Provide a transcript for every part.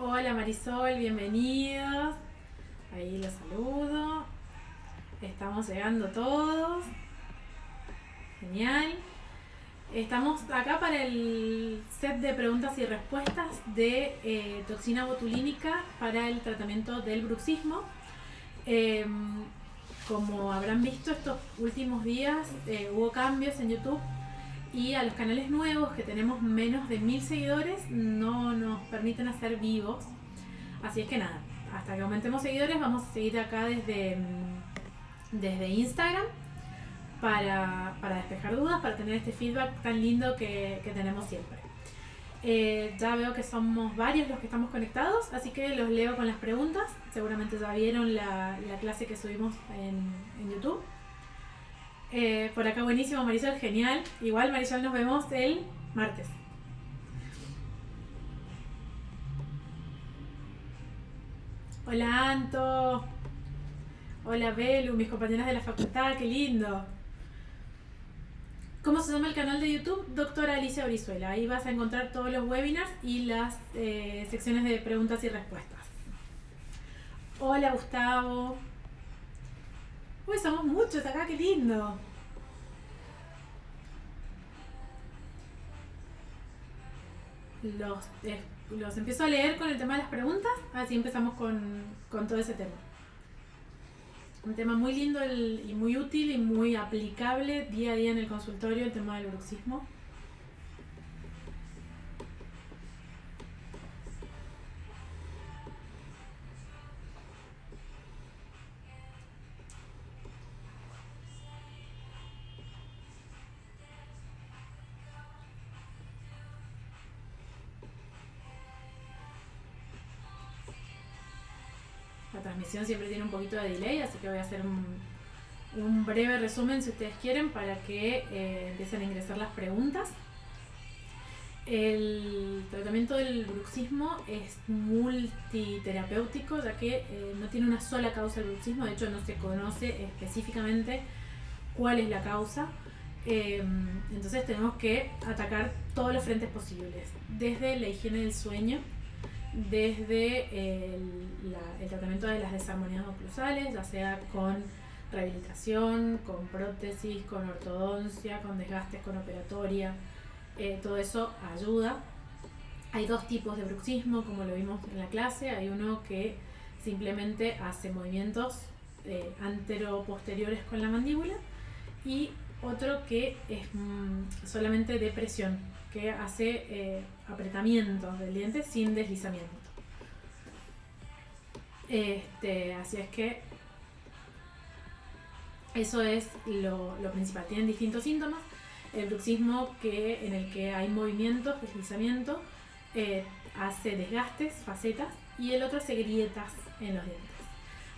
Hola Marisol, bienvenidos. Ahí los saludo. Estamos llegando todos. Genial. Estamos acá para el set de preguntas y respuestas de toxina botulínica para el tratamiento del bruxismo. Eh, Como habrán visto estos últimos días, hubo cambios en YouTube y a los canales nuevos que tenemos menos de 1000 seguidores no nos permiten hacer vivos. Así es que nada, hasta que aumentemos seguidores vamos a seguir acá desde Instagram para despejar dudas, para tener este feedback tan lindo que tenemos siempre. Ya veo que somos varios los que estamos conectados, así que los leo con las preguntas. Seguramente ya vieron la clase que subimos en YouTube. Por acá buenísimo Marisol, genial. Igual Marisol, nos vemos el martes. Hola Anto. Hola Belu, mis compañeras de la facultad, qué lindo. ¿Cómo se llama el canal de YouTube? Doctora Alicia Brizuela. Ahí vas a encontrar todos los webinars y las secciones de preguntas y respuestas. Hola Gustavo. Uy, somos muchos acá, qué lindo. Los, los empiezo a leer con el tema de las preguntas, así empezamos con todo ese tema. Un tema muy lindo y muy útil y muy aplicable día a día en el consultorio, el tema del bruxismo. La transmisión siempre tiene un poquito de delay, así que voy a hacer un breve resumen si ustedes quieren para que empiecen a ingresar las preguntas. El tratamiento del bruxismo es multiterapéutico, ya que no tiene una sola causa del bruxismo. De hecho, no se conoce específicamente cuál es la causa. Entonces tenemos que atacar todos los frentes posibles, desde la higiene del sueño, desde el tratamiento de las desarmonías oclusales, ya sea con rehabilitación, con prótesis, con ortodoncia, con desgastes, con operatoria. Todo eso ayuda. Hay dos tipos de bruxismo, como lo vimos en la clase. Hay uno que simplemente hace movimientos antero-posteriores con la mandíbula, y otro que es solamente de presión, que hace apretamientos del diente sin deslizamiento. Así es que eso es lo principal. Tienen distintos síntomas. El bruxismo en el que hay movimientos, deslizamiento, hace desgastes, facetas, y el otro hace grietas en los dientes.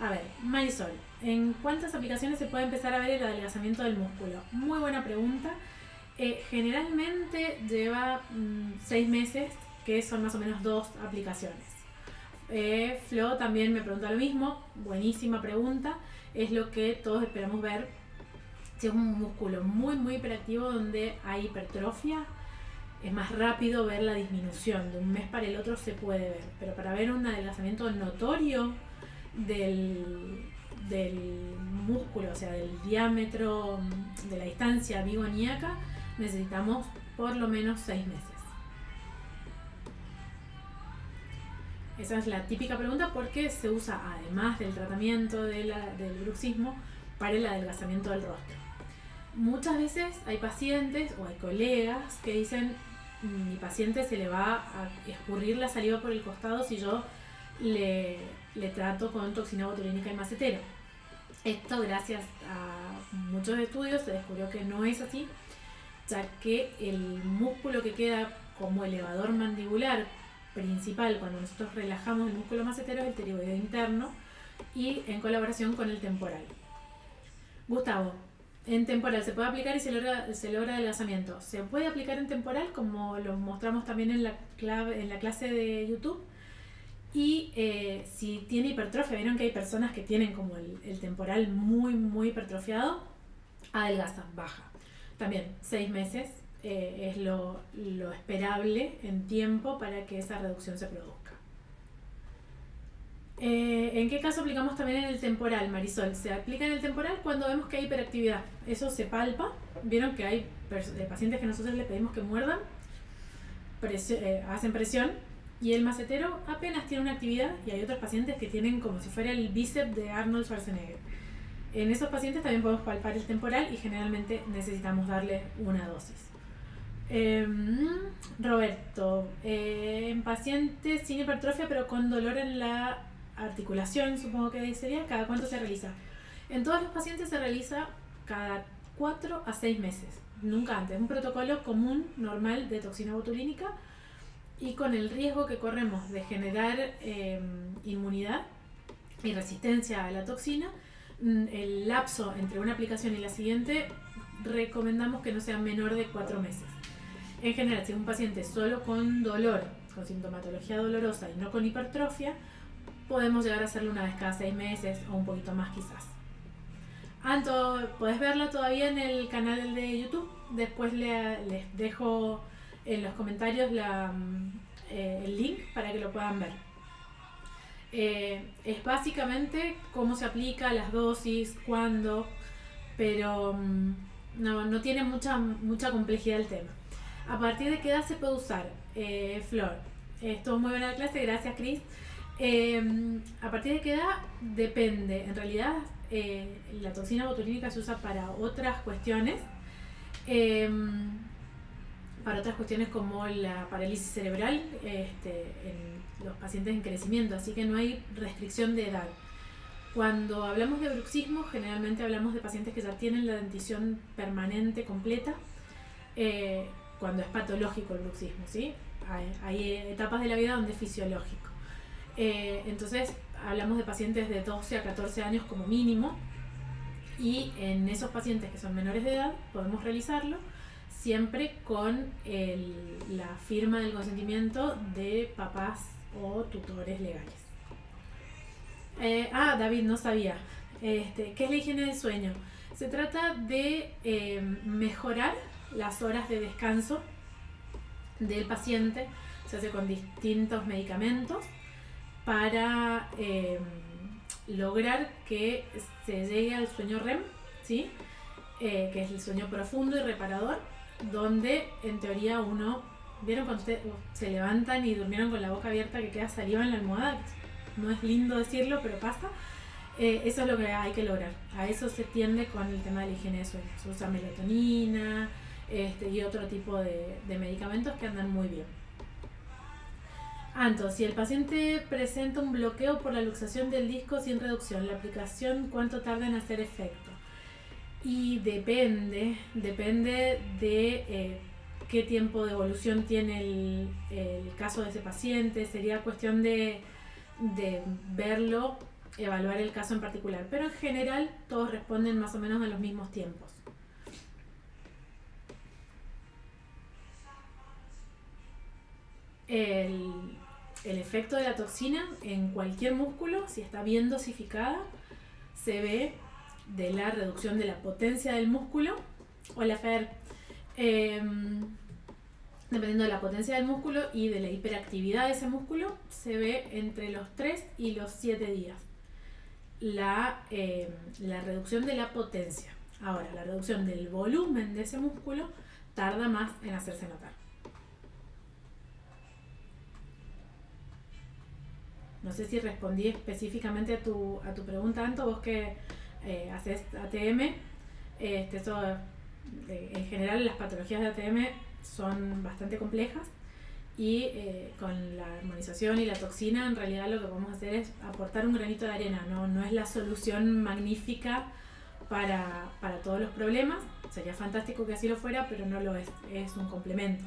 A ver, Marisol, ¿en cuántas aplicaciones se puede empezar a ver el adelgazamiento del músculo? Muy buena pregunta. Generalmente lleva 6 meses, que son más o menos 2 aplicaciones. Flo también me preguntó lo mismo, buenísima pregunta. Es lo que todos esperamos ver. Si es un músculo muy hiperactivo donde hay hipertrofia, es más rápido ver la disminución. De un mes para el otro se puede ver, pero para ver un adelgazamiento notorio del músculo, o sea, del diámetro de la distancia bigoníaca, necesitamos por lo menos 6 meses. Esa es la típica pregunta porque se usa, además del tratamiento del bruxismo, para el adelgazamiento del rostro. Muchas veces hay pacientes o hay colegas que dicen: mi paciente se le va a escurrir la saliva por el costado si yo le trato con toxina botulínica y macetero. Esto, gracias a muchos estudios, se descubrió que no es así, ya que el músculo que queda como elevador mandibular principal cuando nosotros relajamos el músculo macetero es el pterigoideo interno, y en colaboración con el temporal. Gustavo, en temporal se puede aplicar y se logra adelgazamiento. Se puede aplicar en temporal, como lo mostramos también en la clase de YouTube. Y si tiene hipertrofia, vieron que hay personas que tienen como el temporal muy hipertrofiado, adelgaza, baja. También 6 meses es lo esperable en tiempo para que esa reducción se produzca. ¿En qué caso aplicamos también en el temporal, Marisol? Se aplica en el temporal cuando vemos que hay hiperactividad. Eso se palpa. Vieron que hay pacientes que nosotros le pedimos que muerdan, hacen presión, y el macetero apenas tiene una actividad, y hay otros pacientes que tienen como si fuera el bíceps de Arnold Schwarzenegger. En esos pacientes también podemos palpar el temporal y generalmente necesitamos darle una dosis. Roberto, en pacientes sin hipertrofia pero con dolor en la articulación, supongo que sería, ¿cada cuánto se realiza? En todos los pacientes se realiza cada 4 a 6 meses, nunca antes. Un protocolo común, normal, de toxina botulínica, y con el riesgo que corremos de generar inmunidad y resistencia a la toxina, el lapso entre una aplicación y la siguiente recomendamos que no sea menor de 4 meses. En general, si es un paciente solo con dolor, con sintomatología dolorosa y no con hipertrofia, podemos llegar a hacerlo una vez cada 6 meses o un poquito más quizás. Anto, podés verlo todavía en el canal de YouTube. Después les dejo en los comentarios el link para que lo puedan ver. Es básicamente cómo se aplica, las dosis, cuándo, pero no tiene mucha complejidad el tema. ¿A partir de qué edad se puede usar? Flor, estuvo muy buena la clase, gracias Cris. ¿A partir de qué edad? Depende. En realidad la toxina botulínica se usa para otras cuestiones, como la parálisis cerebral en los pacientes en crecimiento, así que no hay restricción de edad. Cuando hablamos de bruxismo, generalmente hablamos de pacientes que ya tienen la dentición permanente completa, cuando es patológico el bruxismo, ¿sí? Hay etapas de la vida donde es fisiológico. Entonces hablamos de pacientes de 12 a 14 años como mínimo, y en esos pacientes que son menores de edad podemos realizarlo siempre con la firma del consentimiento de papás o tutores legales. David, no sabía. ¿Qué es la higiene del sueño? Se trata de mejorar las horas de descanso del paciente. Se hace con distintos medicamentos para lograr que se llegue al sueño REM, ¿sí? Que es el sueño profundo y reparador, donde en teoría ¿vieron cuando ustedes se levantan y durmieron con la boca abierta que queda saliva en la almohada? No es lindo decirlo, pero pasa. Eso es lo que hay que lograr. A eso se tiende con el tema de la higiene de sueño. Se usa melatonina y otro tipo de medicamentos que andan muy bien. Entonces, si el paciente presenta un bloqueo por la luxación del disco sin reducción, la aplicación, ¿cuánto tarda en hacer efecto? Y depende de qué tiempo de evolución tiene el caso de ese paciente. Sería cuestión de verlo, evaluar el caso en particular, pero en general todos responden más o menos a los mismos tiempos. El efecto de la toxina en cualquier músculo, si está bien dosificada, se ve de la reducción de la potencia del músculo o la FER, dependiendo de la potencia del músculo y de la hiperactividad de ese músculo, se ve entre los 3 y los 7 días la reducción de la potencia. Ahora, la reducción del volumen de ese músculo tarda más en hacerse notar. No sé si respondí específicamente a tu pregunta, Anto, vos que haces ATM. En general las patologías de ATM son bastante complejas y con la armonización y la toxina en realidad lo que podemos hacer es aportar un granito de arena. No es la solución magnífica para todos los problemas. Sería fantástico que así lo fuera, pero no lo es. Es un complemento.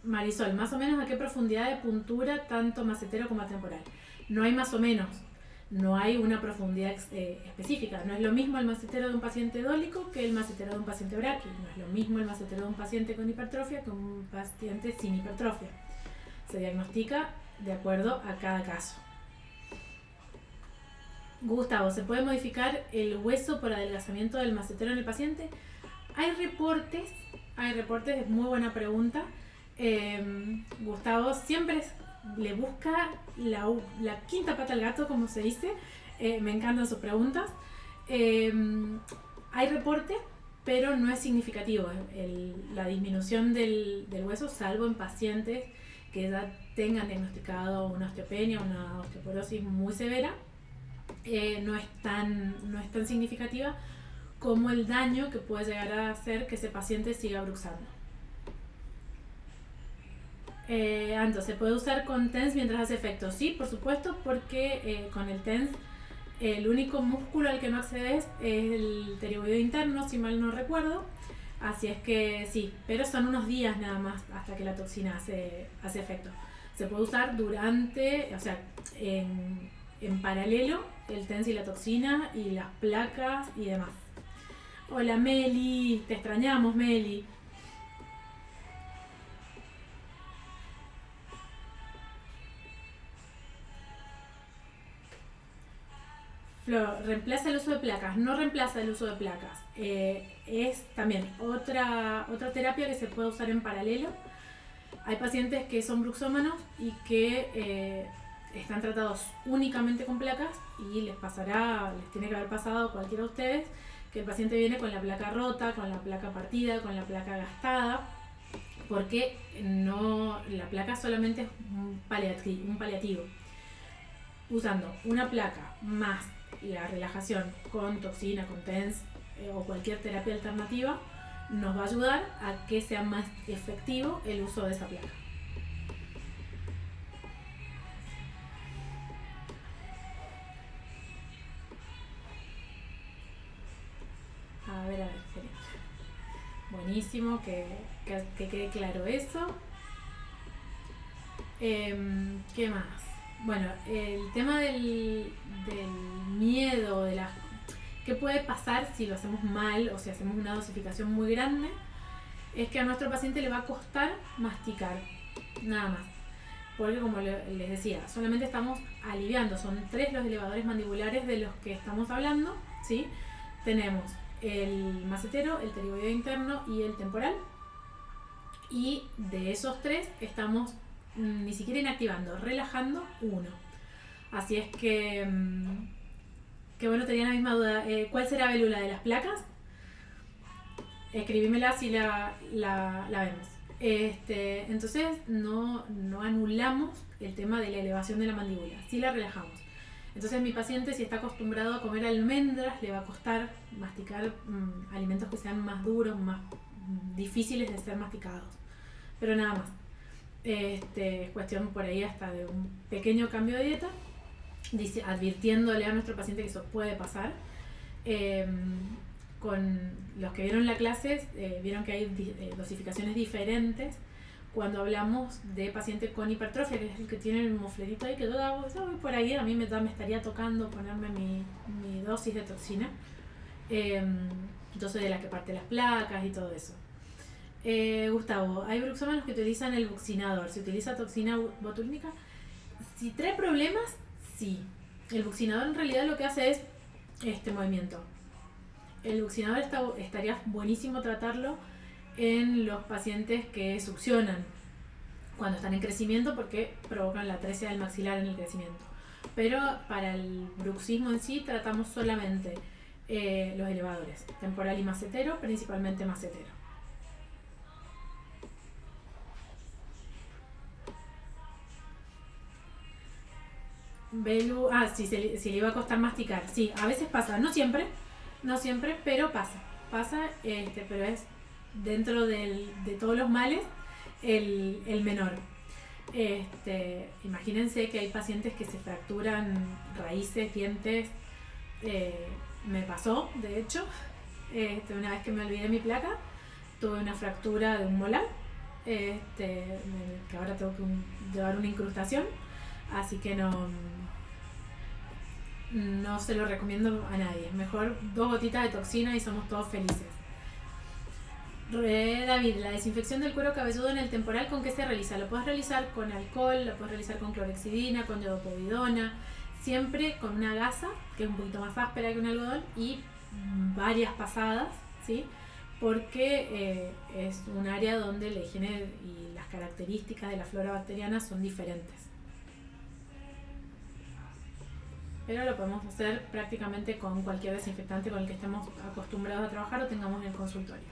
Marisol, más o menos a qué profundidad de puntura tanto macetero como atemporal. No hay más o menos, no hay una profundidad específica. No es lo mismo el macetero de un paciente dólico que el macetero de un paciente bráquico. No es lo mismo el macetero de un paciente con hipertrofia que un paciente sin hipertrofia. Se diagnostica de acuerdo a cada caso. Gustavo, ¿se puede modificar el hueso por adelgazamiento del macetero en el paciente? Hay reportes, es muy buena pregunta. Gustavo siempre le busca la quinta pata al gato, como se dice. Me encantan sus preguntas. Hay reporte, pero no es significativo la disminución del hueso, salvo en pacientes que ya tengan diagnosticado una osteopenia, una osteoporosis muy severa. No es tan significativa como el daño que puede llegar a hacer que ese paciente siga bruxando. Entonces, ¿se puede usar con TENS mientras hace efecto? Sí, por supuesto, porque con el TENS el único músculo al que no accedes es el pterigoideo interno, si mal no recuerdo. Así es que sí, pero son unos días nada más hasta que la toxina hace efecto. Se puede usar durante, o sea, en paralelo, el TENS y la toxina y las placas y demás. Hola Meli, te extrañamos Meli. Flor, reemplaza el uso de placas, no reemplaza el uso de placas. Es también otra terapia que se puede usar en paralelo. Hay pacientes que son bruxómanos y que están tratados únicamente con placas y les tiene que haber pasado a cualquiera de ustedes que el paciente viene con la placa rota, con la placa partida, con la placa gastada, porque la placa solamente es un paliativo. Usando una placa más la relajación con toxina, con TENS o cualquier terapia alternativa, nos va a ayudar a que sea más efectivo el uso de esa placa. A ver, genial. Buenísimo, que quede claro eso. ¿Qué más? Bueno, el tema del miedo, ¿qué puede pasar si lo hacemos mal o si hacemos una dosificación muy grande? Es que a nuestro paciente le va a costar masticar, nada más. Porque como les decía, solamente estamos aliviando, son 3 los elevadores mandibulares de los que estamos hablando, ¿sí? Tenemos el macetero, el pterigoideo interno y el temporal. Y de esos 3 estamos ni siquiera inactivando, relajando 1. Así es que bueno, tenía la misma duda. ¿Cuál será Belula de las placas? Escribímela si la vemos. Entonces no anulamos el tema de la elevación de la mandíbula, sí la relajamos. Entonces mi paciente, si está acostumbrado a comer almendras, le va a costar masticar alimentos que sean más duros, más difíciles de ser masticados. Pero nada más. Es cuestión por ahí hasta de un pequeño cambio de dieta, advirtiéndole a nuestro paciente que eso puede pasar. Con los que vieron la clase, vieron que hay dosificaciones diferentes cuando hablamos de pacientes con hipertrofia, que es el que tiene el moflerito ahí, que yo voy por ahí, a mí me estaría tocando ponerme mi dosis de toxina. Yo soy de la que parte las placas y todo eso. Gustavo, hay bruxómanos que utilizan el buccinador. ¿Se utiliza toxina botulínica? Si trae problemas, sí. El buccinador en realidad lo que hace es este movimiento. El buccinador estaría buenísimo tratarlo en los pacientes que succionan cuando están en crecimiento, porque provocan la atresia del maxilar en el crecimiento. Pero para el bruxismo en sí tratamos solamente los elevadores, temporal y macetero, principalmente macetero. Belu, sí, si le iba a costar masticar. Sí, a veces pasa, no siempre, pero pasa, pero es dentro de todos los males el menor. Imagínense que hay pacientes que se fracturan raíces, dientes. Me pasó, de hecho, una vez que me olvidé mi placa, tuve una fractura de un molar, que ahora tengo que llevar una incrustación, así que no se lo recomiendo a nadie. Mejor 2 gotitas de toxina y somos todos felices. David, la desinfección del cuero cabelludo en el temporal, ¿con qué se realiza? Lo puedes realizar con alcohol, lo puedes realizar con clorexidina, con iodopovidona, siempre con una gasa, que es un poquito más áspera que un algodón, y varias pasadas, ¿sí? porque es un área donde la higiene y las características de la flora bacteriana son diferentes. Pero lo podemos hacer prácticamente con cualquier desinfectante con el que estemos acostumbrados a trabajar o tengamos en el consultorio.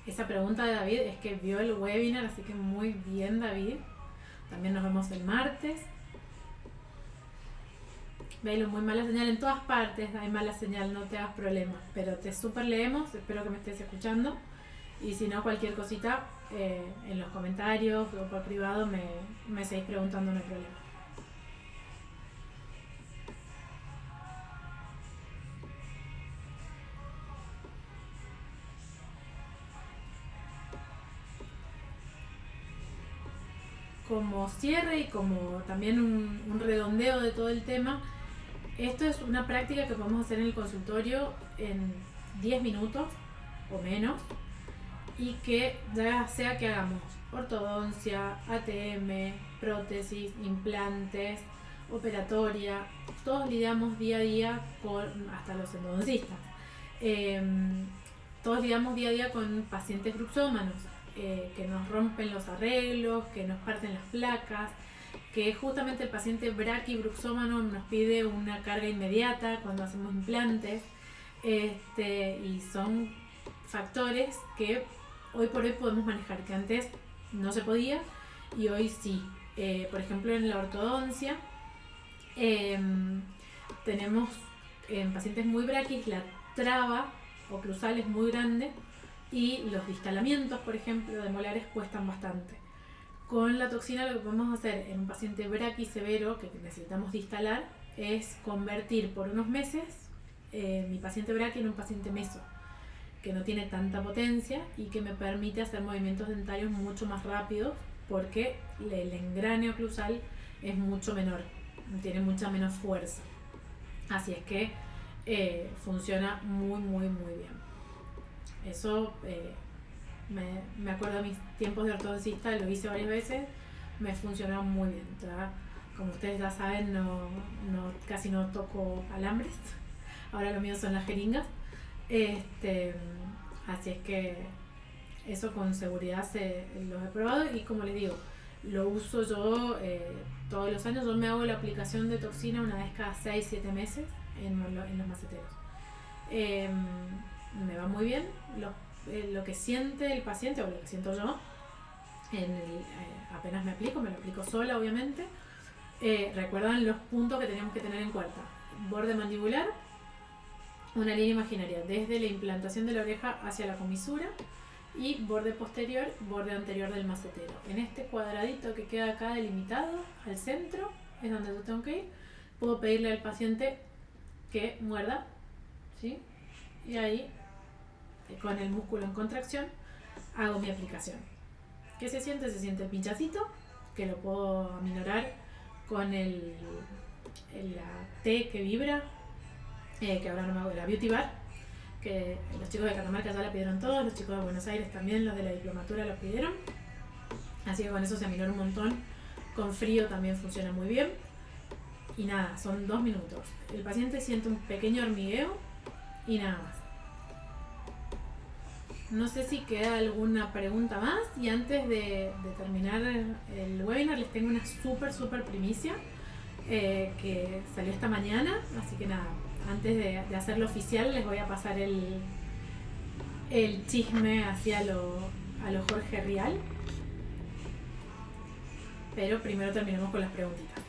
Esa pregunta de David es que vio el webinar, así que muy bien, David. También nos vemos el martes. Velo, muy mala señal en todas partes, hay mala señal, no te hagas problemas, pero te super leemos, espero que me estés escuchando, y si no, cualquier cosita en los comentarios o por privado me seguís preguntando, no hay problema. Como cierre y como también un redondeo de todo el tema, esto es una práctica que podemos hacer en el consultorio en 10 minutos o menos, y que ya sea que hagamos ortodoncia, ATM, prótesis, implantes, operatoria, todos lidiamos día a día con, hasta los endodoncistas, todos lidiamos día a día con pacientes bruxómanos, que nos rompen los arreglos, que nos parten las placas, que justamente el paciente braquibruxómano nos pide una carga inmediata cuando hacemos implantes, y son factores que hoy por hoy podemos manejar, que antes no se podía y hoy sí. Por ejemplo, en la ortodoncia tenemos en pacientes muy braquis la traba oclusal es muy grande y los distalamientos, por ejemplo, de molares cuestan bastante. Con la toxina lo que podemos hacer en un paciente braquisevero que necesitamos distalar es convertir por unos meses mi paciente braqui en un paciente meso, que no tiene tanta potencia y que me permite hacer movimientos dentarios mucho más rápidos porque el engrane oclusal es mucho menor, tiene mucha menos fuerza. Así es que funciona muy bien. Eso me acuerdo de mis tiempos de ortodoncista, lo hice varias veces, me funcionó muy bien. Ya, como ustedes ya saben, casi no toco alambres, ahora lo mío son las jeringas. Así es que eso con seguridad lo he probado y como les digo, lo uso yo todos los años. Yo me hago la aplicación de toxina una vez cada 6-7 meses en los maceteros. Me va muy bien. Lo que siente el paciente o lo que siento yo apenas me lo aplico sola obviamente. Recuerdan los puntos que teníamos que tener en cuenta: borde mandibular, una línea imaginaria desde la implantación de la oreja hacia la comisura, y borde posterior, borde anterior del macetero. En este cuadradito que queda acá delimitado al centro es donde yo tengo que ir. Puedo pedirle al paciente que muerda, ¿sí? Y ahí, con el músculo en contracción, hago mi aplicación. ¿Qué se siente? Se siente el pinchacito, que lo puedo aminorar con la T que vibra, que ahora no me hago, la Beauty Bar, que los chicos de Catamarca ya la pidieron todos, los chicos de Buenos Aires también, los de la diplomatura lo pidieron. Así que con eso se aminora un montón. Con frío también funciona muy bien. Y nada, son 2 minutos. El paciente siente un pequeño hormigueo y nada más. No sé si queda alguna pregunta más, y antes de terminar el webinar les tengo una súper primicia que salió esta mañana, así que nada, antes de hacerlo oficial les voy a pasar el chisme hacia lo Jorge Rial, pero primero terminemos con las preguntitas.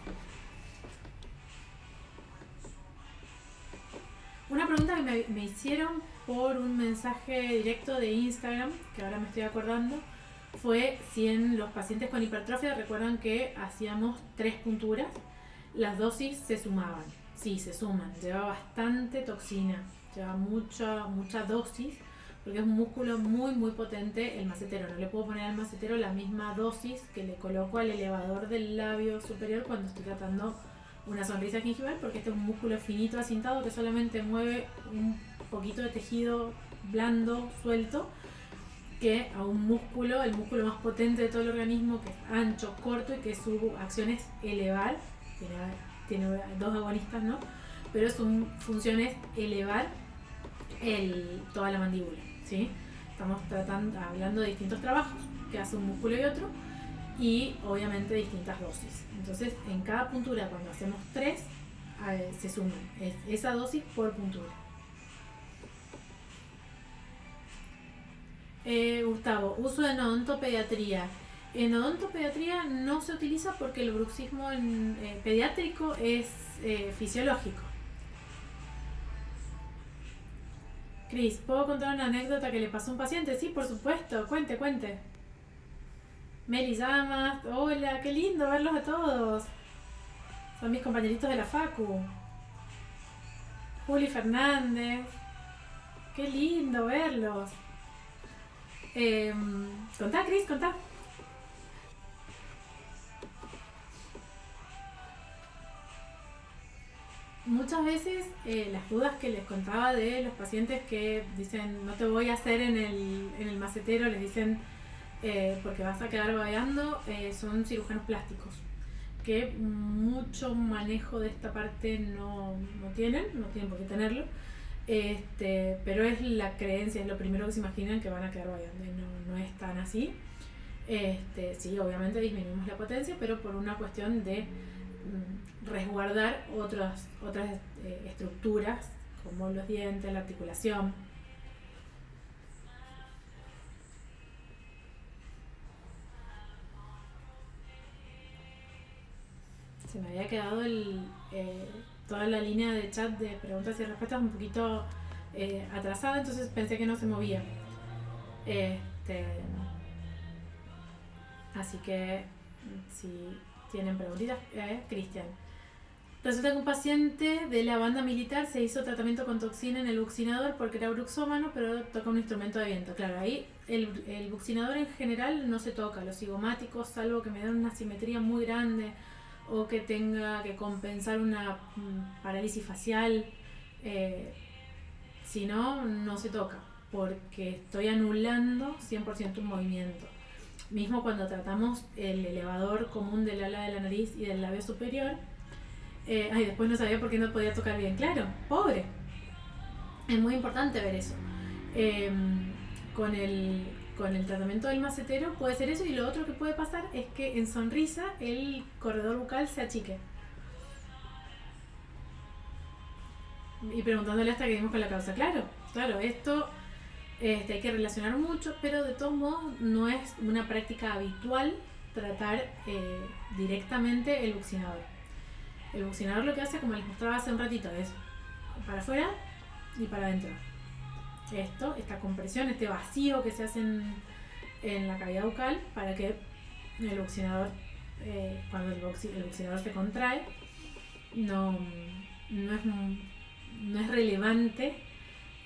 Una pregunta que me hicieron por un mensaje directo de Instagram, que ahora me estoy acordando, fue si en los pacientes con hipertrofia, recuerdan que hacíamos 3 punturas, las dosis se sumaban. Sí, se suman, lleva bastante toxina, lleva mucha dosis, porque es un músculo muy potente el macetero. No le puedo poner al macetero la misma dosis que le coloco al elevador del labio superior cuando estoy tratando una sonrisa gingival, porque este es un músculo finito acintado que solamente mueve un poquito de tejido blando, suelto, que a un músculo, el músculo más potente de todo el organismo, que es ancho, corto y que su acción es elevar, tiene 2 agonistas, ¿no? pero su función es elevar toda la mandíbula, ¿sí? Estamos hablando de distintos trabajos que hace un músculo y otro, y obviamente distintas dosis. Entonces, en cada puntura, cuando hacemos 3, se suman esa dosis por puntura. Gustavo, uso en odontopediatría. En odontopediatría no se utiliza porque el bruxismo pediátrico es fisiológico. Cris, ¿puedo contar una anécdota que le pasó a un paciente? Sí, por supuesto, cuente. Meli Llamas, hola, qué lindo verlos a todos. Son mis compañeritos de la Facu. Juli Fernández, qué lindo verlos. Contá, Cris, contá. Muchas veces las dudas que les contaba de los pacientes que dicen no te voy a hacer en el macetero, les dicen porque vas a quedar babeando, son cirujanos plásticos que mucho manejo de esta parte no tienen por qué tenerlo, pero es la creencia, es lo primero que se imaginan que van a quedar babeando y no es tan así. Sí, obviamente disminuimos la potencia, pero por una cuestión de resguardar otras estructuras como los dientes, la articulación. Se me había quedado toda la línea de chat de preguntas y respuestas un poquito atrasada, entonces pensé que no se movía. Así que si tienen preguntitas, Cristian. Resulta que un paciente de la banda militar se hizo tratamiento con toxina en el buccinador porque era bruxómano, pero toca un instrumento de viento. Claro, ahí el buccinador en general no se toca, los cigomáticos, salvo que me den una simetría muy grande o que tenga que compensar una parálisis facial. Si no, no se toca, porque estoy anulando 100% un movimiento. Mismo cuando tratamos el elevador común del ala de la nariz y del labio superior, después no sabía por qué no podía tocar bien. Claro, pobre. Es muy importante ver eso. Con el tratamiento del macetero puede ser eso, y lo otro que puede pasar es que en sonrisa el corredor bucal se achique. Y preguntándole hasta que dimos con la causa. Claro, esto hay que relacionar mucho, pero de todos modos no es una práctica habitual tratar directamente el buccinador. El buccinador lo que hace, como les mostraba hace un ratito, es para afuera y para adentro. Esta compresión, este vacío que se hace en la cavidad bucal para que el buccinador, cuando el buccinador se contrae, no es relevante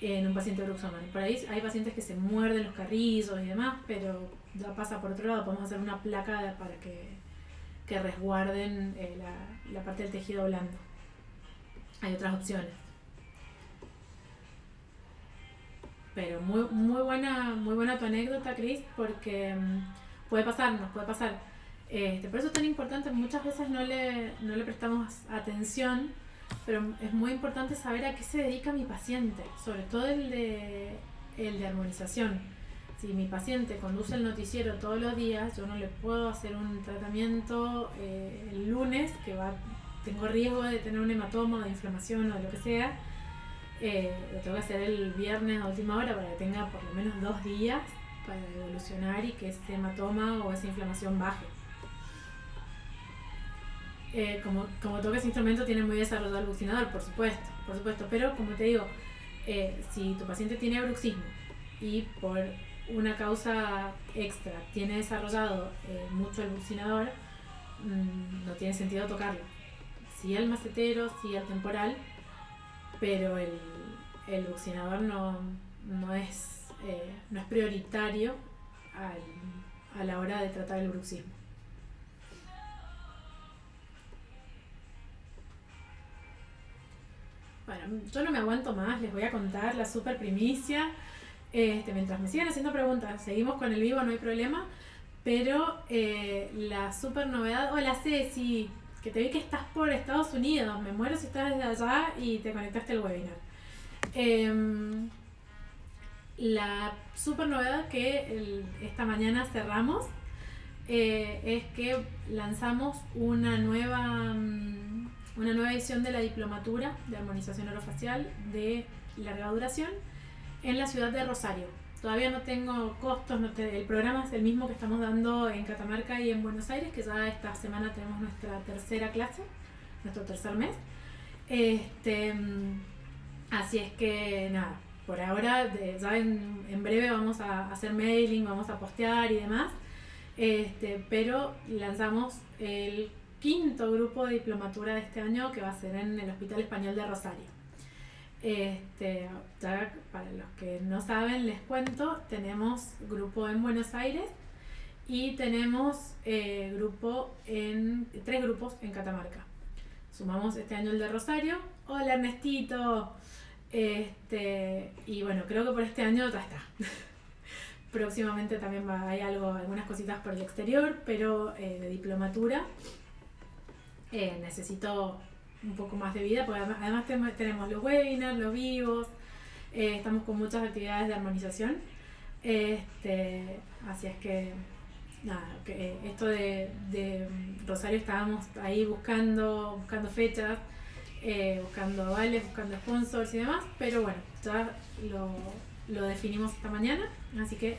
en un paciente bruxómano. Por ahí hay pacientes que se muerden los carrillos y demás, pero ya pasa por otro lado. Podemos hacer una placa para que resguarden la parte del tejido blando. Hay otras opciones. Pero muy buena tu anécdota, Cris, porque puede pasar. Por eso es tan importante, muchas veces no le prestamos atención, pero es muy importante saber a qué se dedica mi paciente, sobre todo el de armonización. Si mi paciente conduce el noticiero todos los días, yo no le puedo hacer un tratamiento el lunes, tengo riesgo de tener un hematoma o de inflamación o de lo que sea. Lo tengo que hacer el viernes a última hora para que tenga por lo menos 2 días para evolucionar y que ese hematoma o esa inflamación baje. Como toca ese instrumento, tiene muy desarrollado el buccinador, por supuesto, pero como te digo, si tu paciente tiene bruxismo y por una causa extra tiene desarrollado mucho el buccinador, no tiene sentido tocarlo. Sí al macetero, sí al temporal, pero el buccinador no es prioritario a la hora de tratar el bruxismo. Bueno, yo no me aguanto más, les voy a contar la super primicia. Mientras me sigan haciendo preguntas, seguimos con el vivo, no hay problema. Pero la super novedad. Hola Ceci, que te vi que estás por Estados Unidos. Me muero si estás desde allá y te conectaste al webinar. La super novedad que esta mañana cerramos es que lanzamos una nueva edición de la diplomatura de armonización orofacial de larga duración en la ciudad de Rosario. Todavía no tengo costos, el programa es el mismo que estamos dando en Catamarca y en Buenos Aires, que ya esta semana tenemos nuestra tercera clase, nuestro tercer mes. Así es que nada, por ahora ya en breve vamos a hacer mailing, vamos a postear y demás, pero lanzamos el 5º grupo de diplomatura de este año, que va a ser en el Hospital Español de Rosario. Ya para los que no saben, les cuento, tenemos grupo en Buenos Aires y tenemos 3 grupos en Catamarca. Sumamos este año el de Rosario. Hola Ernestito. Y bueno, creo que por este año ya está. Próximamente también hay algunas cositas por el exterior, pero de diplomatura necesito un poco más de vida, porque además tenemos los webinars, los vivos, estamos con muchas actividades de armonización, así es que nada, esto de Rosario estábamos ahí buscando fechas, buscando avales, buscando sponsors y demás, pero bueno, ya lo definimos esta mañana, así que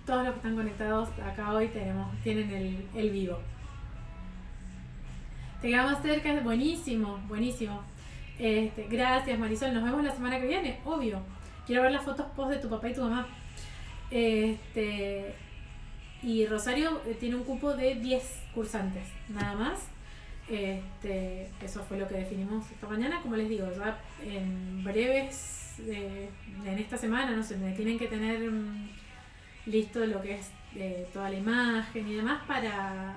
todos los que están conectados acá hoy tienen el vivo. Te queda más cerca, buenísimo, buenísimo. Gracias Marisol, nos vemos la semana que viene, obvio. Quiero ver las fotos post de tu papá y tu mamá. Y Rosario tiene un cupo de 10 cursantes, nada más. Eso fue lo que definimos esta mañana. Como les digo, ya en breves, en esta semana, no sé, me tienen que tener listo lo que es toda la imagen y demás para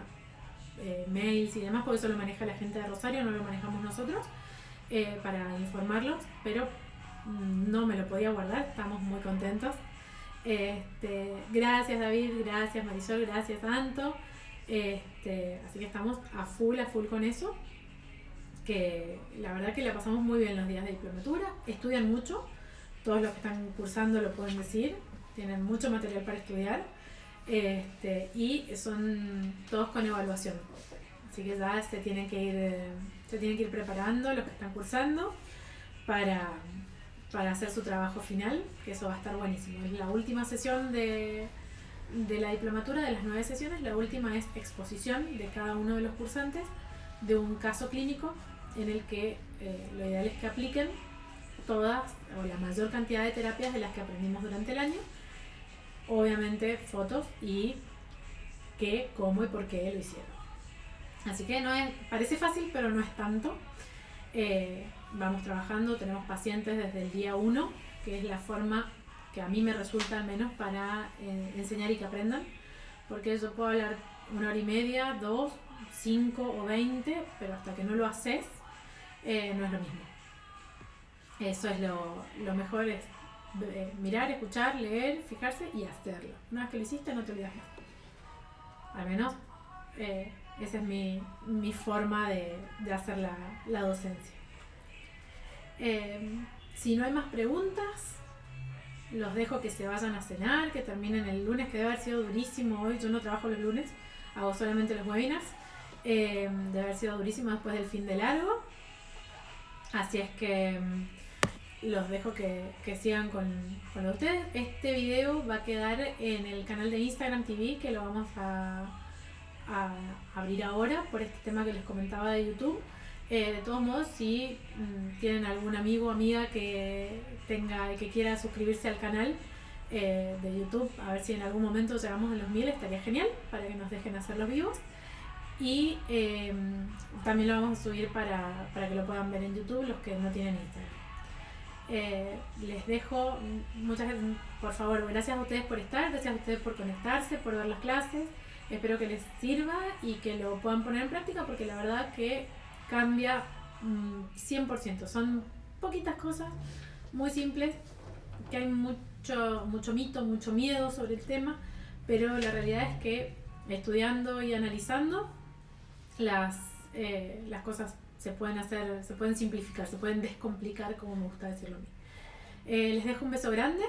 mails y demás, porque eso lo maneja la gente de Rosario, no lo manejamos nosotros, para informarlos, pero no me lo podía guardar, estamos muy contentos. Gracias David, gracias Marisol, gracias Anto. Así que estamos a full con eso, que la verdad que la pasamos muy bien los días de diplomatura, estudian mucho, todos los que están cursando lo pueden decir, tienen mucho material para estudiar, y son todos con evaluación, así que ya se tienen que ir preparando los que están cursando para hacer su trabajo final, que eso va a estar buenísimo. Es la última sesión de la diplomatura, de las 9 sesiones, la última es exposición de cada uno de los cursantes de un caso clínico en el que lo ideal es que apliquen todas o la mayor cantidad de terapias de las que aprendimos durante el año, obviamente fotos y qué, cómo y por qué lo hicieron. Así que parece fácil, pero no es tanto. Vamos trabajando, tenemos pacientes desde el día 1, que es la forma que a mí me resulta al menos para enseñar y que aprendan, porque yo puedo hablar 1 hora y media, 2, 5 o 20, pero hasta que no lo haces, no es lo mismo. Eso es lo mejor, es mirar, escuchar, leer, fijarse y hacerlo. Una vez que lo hiciste, no te olvidas más. Al menos esa es mi forma de hacer la docencia. Si no hay más preguntas, los dejo que se vayan a cenar, que terminen el lunes, que debe haber sido durísimo hoy. Yo no trabajo los lunes, hago solamente los webinars. Debe haber sido durísimo después del fin de largo. Así es que los dejo que sigan con lo de ustedes. Este video va a quedar en el canal de Instagram TV, que lo vamos a abrir ahora por este tema que les comentaba de YouTube. De todos modos, si tienen algún amigo o amiga que quiera suscribirse al canal de YouTube, a ver si en algún momento llegamos a los 1000, estaría genial para que nos dejen hacer los vivos. Y también lo vamos a subir para que lo puedan ver en YouTube los que no tienen Instagram. Les dejo por favor, gracias a ustedes por estar, gracias a ustedes por conectarse, por ver las clases. Espero que les sirva y que lo puedan poner en práctica, porque la verdad que cambia 100%. Son poquitas cosas muy simples, que hay mucho mito, mucho miedo sobre el tema, pero la realidad es que estudiando y analizando las las cosas se pueden hacer, se pueden simplificar, se pueden descomplicar, como me gusta decirlo a mí. Les dejo un beso grande.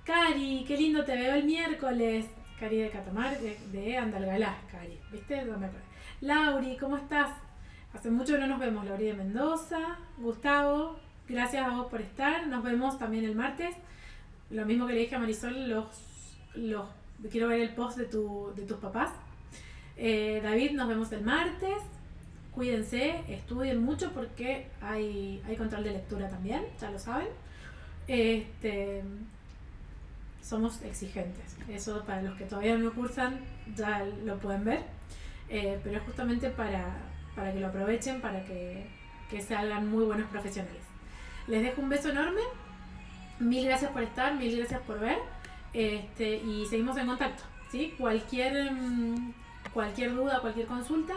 Cari, qué lindo te veo el miércoles. Cari de Catamarca, de Andalgalá, Cari, ¿viste? No me acuerdo. Lauri, ¿cómo estás? Hace mucho que no nos vemos, Lauri de Mendoza. Gustavo, gracias a vos por estar. Nos vemos también el martes. Lo mismo que le dije a Marisol, quiero ver el post de tus papás. David, nos vemos el martes. Cuídense, estudien mucho porque hay control de lectura también, ya lo saben. Somos exigentes. Eso para los que todavía no cursan ya lo pueden ver. Pero es justamente para que lo aprovechen, para que salgan muy buenos profesionales. Les dejo un beso enorme. Mil gracias por estar, mil gracias por ver. Y seguimos en contacto, ¿sí? Cualquier duda, cualquier consulta,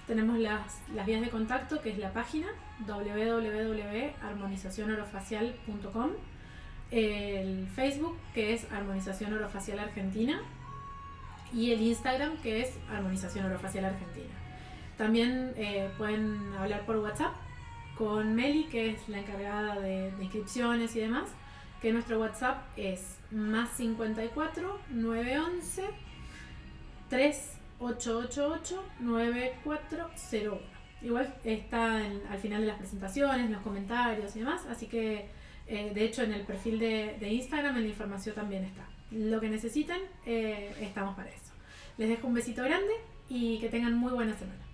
tenemos las vías de contacto, que es la página www.armonizacionorofacial.com, el Facebook, que es Armonización Orofacial Argentina, y el Instagram, que es Armonización Orofacial Argentina. También pueden hablar por WhatsApp con Meli, que es la encargada de inscripciones y demás, que nuestro WhatsApp es +54 911 3888 9401. Igual está al final de las presentaciones, en los comentarios y demás, así que de hecho en el perfil de Instagram en la información también está. Lo que necesiten, estamos para eso. Les dejo un besito grande y que tengan muy buena semana.